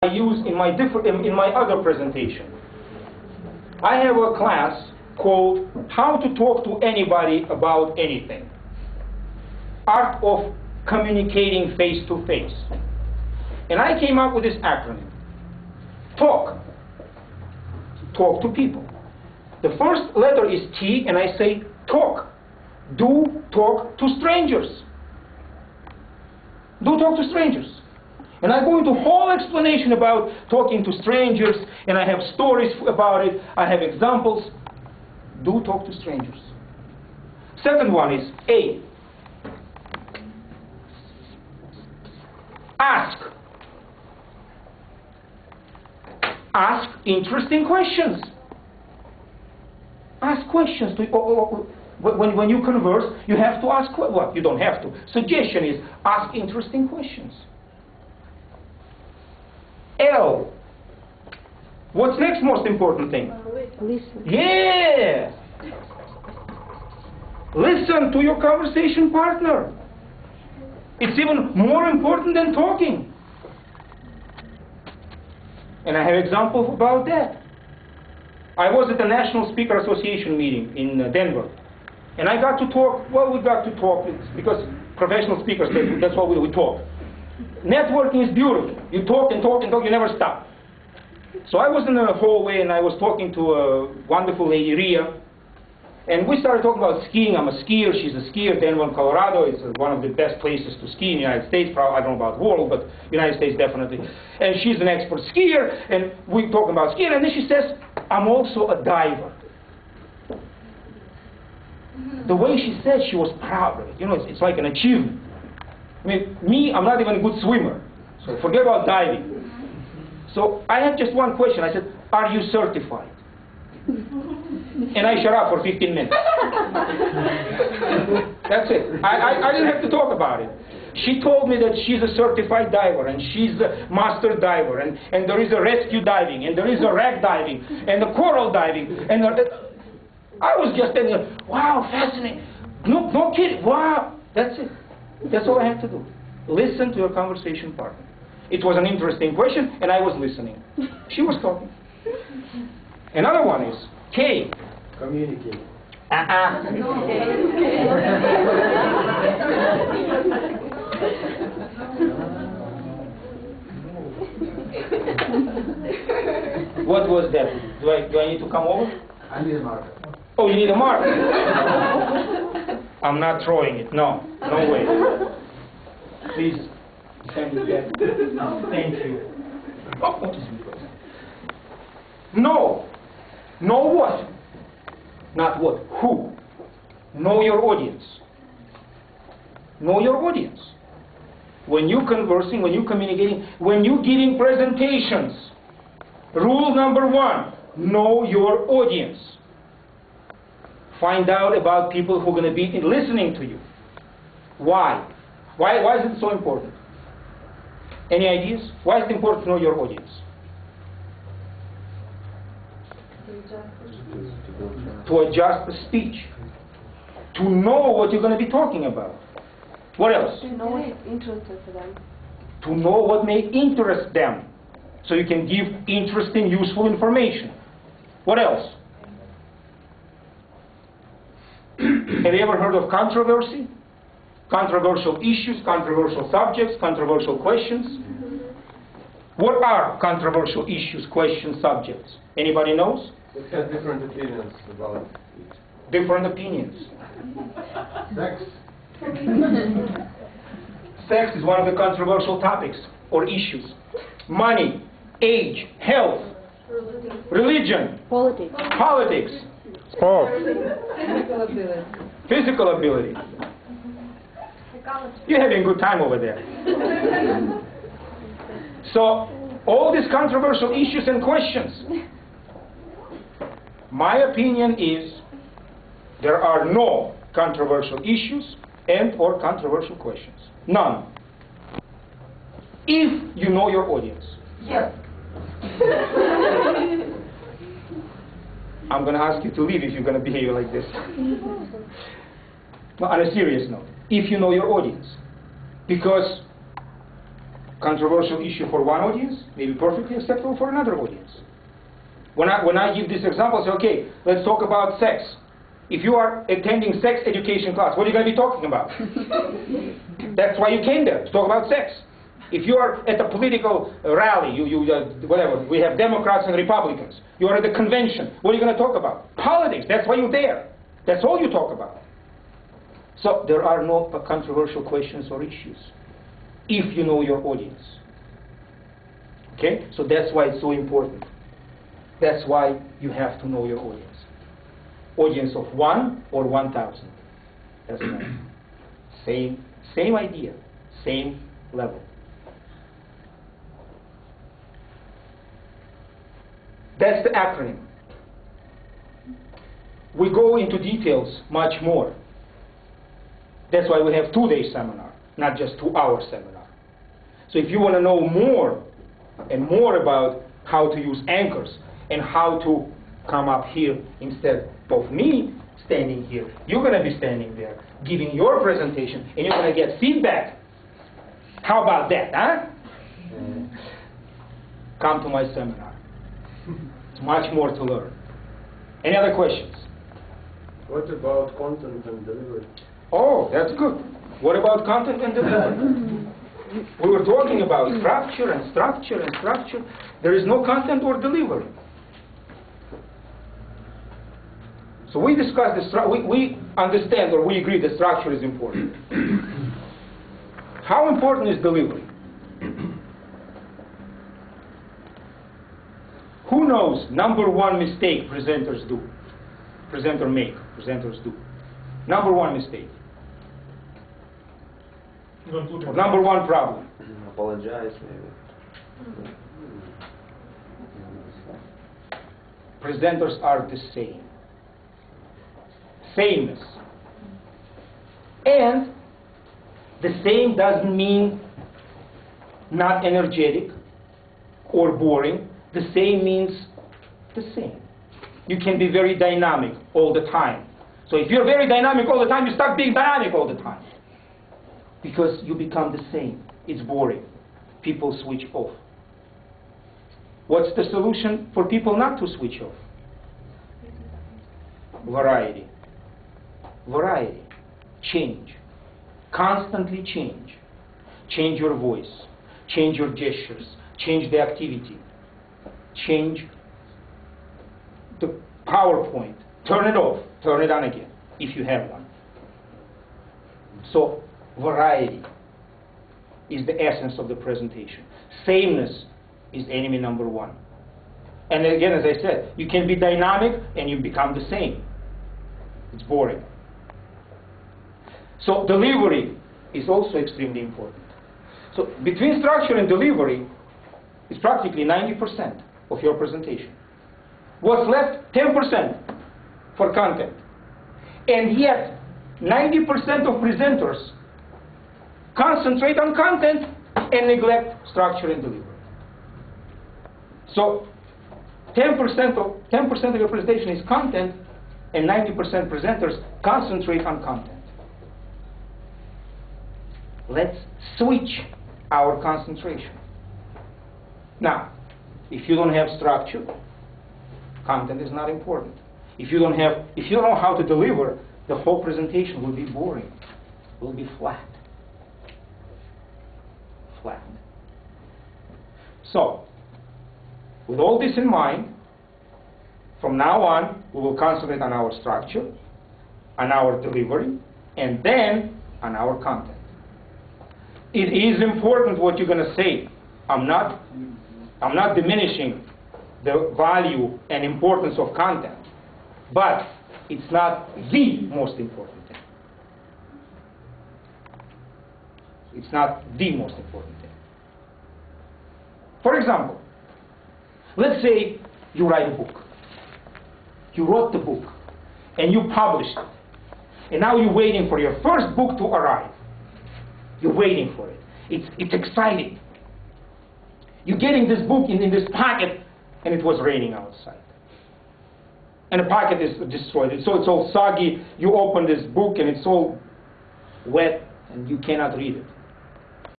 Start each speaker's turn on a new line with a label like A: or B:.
A: I use in my other presentation. I have a class called How to Talk to Anybody About Anything. Art of Communicating Face to Face. And I came up with this acronym. Talk. Talk to people. The first letter is T, and I say talk. Do talk to strangers. Do talk to strangers. And I go into a whole explanation about talking to strangers, and I have stories about it. I have examples. Do talk to strangers. Second one is A. Ask. Ask interesting questions. Ask questions. When you converse, you have to ask, well, you don't have to. Suggestion is ask interesting questions. L. What's next most important thing?
B: Listen.
A: Yeah! Listen to your conversation partner. It's even more important than talking. And I have examples about that. I was at the National Speaker Association meeting in Denver. And I got to talk, well, we got to talk, because professional speakers, that's what we talk. Networking is beautiful. You talk and talk and talk, you never stop. So I was in the hallway and I was talking to a wonderful lady, Ria. And we started talking about skiing. I'm a skier, she's a skier. Denver, Colorado is one of the best places to ski in the United States. Probably, I don't know about the world, but United States definitely. And she's an expert skier, and we talking about skiing. And then she says, I'm also a diver. The way she said, she was proud of it. You know, it's like an achievement. I mean, me, I'm not even a good swimmer. So forget about diving. So I had just one question. I said, are you certified? And I shut up for 15 minutes. That's it. I didn't have to talk about it. She told me that she's a certified diver, and she's a master diver, and there is a rescue diving, and there is a wreck diving, and the coral diving, and I was just thinking, wow, fascinating. No kidding. Wow. That's it. That's all I had to do. Listen to your conversation partner. It was an interesting question, and I was listening. She was talking. Another one is K.
C: Communicate.
A: What was that? Do I need to come over?
C: I need a marker.
A: Oh, you need a marker? I'm not throwing it. No way. Please send it back. Thank you. Oh, what is it? No. Know what? Not what. Who? Know your audience. Know your audience. When you're conversing, when you're communicating, when you're giving presentations, rule number one, know your audience. Find out about people who are going to be listening to you. Why? Why is it so important? Any ideas? Why is it important to know your audience? To adjust the speech. To know what you're going to be talking about. What else?
B: To know what's interesting for them.
A: To know what may interest them. So you can give interesting, useful information. What else? Have you ever heard of controversy? Controversial issues, controversial subjects, controversial questions? What are controversial issues, questions, subjects? Anybody knows?
C: It has different opinions about it.
A: Different opinions.
C: Sex.
A: Sex is one of the controversial topics or issues. Money, age, health, religion, politics,
D: Sport.
A: physical ability. You're having a good time over there. So, all these controversial issues and questions. My opinion is there are no controversial issues and or controversial questions. None. If you know your audience.
B: Yes.
A: I'm going to ask you to leave if you're going to behave like this. No, on a serious note, if you know your audience. Because controversial issue for one audience may be perfectly acceptable for another audience. When I give this example, I say, okay, let's talk about sex. If you are attending sex education class, what are you going to be talking about? That's why you came there, to talk about sex. If you are at a political rally, whatever, we have Democrats and Republicans. You are at a convention, what are you going to talk about? Politics, that's why you're there. That's all you talk about. So there are no controversial questions or issues if you know your audience. Okay? So that's why it's so important. That's why you have to know your audience. Audience of 1 or 1,000. That's right. Same idea, same level. That's the acronym. We go into details much more. That's why we have 2-day seminar, not just 2-hour seminar. So if you want to know more and more about how to use anchors and how to come up here instead of me standing here, you're going to be standing there giving your presentation and you're going to get feedback. How about that, huh? Come to my seminar. It's much more to learn. Any other questions?
C: What about content and delivery?
A: Oh, that's good. What about content and delivery? We were talking about structure and structure and structure. There is no content or delivery. So we discussed we understand or we agree that structure is important. How important is delivery? Who knows number one mistake presenters do? Presenters do. Number one mistake. Or number one problem.
D: Apologize, maybe.
A: Presenters are the same. Sameness. And the same doesn't mean not energetic or boring. The same means the same. You can be very dynamic all the time. So if you're very dynamic all the time, you start being dynamic all the time. Because you become the same. It's boring. People switch off. What's the solution for people not to switch off? Variety. Variety. Change. Constantly change. Change your voice. Change your gestures. Change the activity. Change the PowerPoint. Turn it off. Turn it on again, if you have one. So, variety is the essence of the presentation. Sameness is enemy number one. And again, as I said, you can be dynamic and you become the same. It's boring. So delivery is also extremely important. So between structure and delivery is practically 90% of your presentation. What's left? 10% for content. And yet, 90% of presenters concentrate on content and neglect structure and delivery. So 10% of your presentation is content, and 90% presenters concentrate on content. Let's switch our concentration. Now, if you don't have structure, content is not important. If you don't know how to deliver, the whole presentation will be boring. Will be flat. Flat. So, with all this in mind, from now on, we will concentrate on our structure, on our delivery, and then on our content. It is important what you're going to say. I'm not diminishing the value and importance of content, but it's not the most important thing. It's not the most important thing. For example, let's say you write a book. You wrote the book, and you published it. And now you're waiting for your first book to arrive. You're waiting for it. It's exciting. You're getting this book in this pocket, and it was raining outside. And the pocket is destroyed. So it's all soggy. You open this book, and it's all wet, and you cannot read it.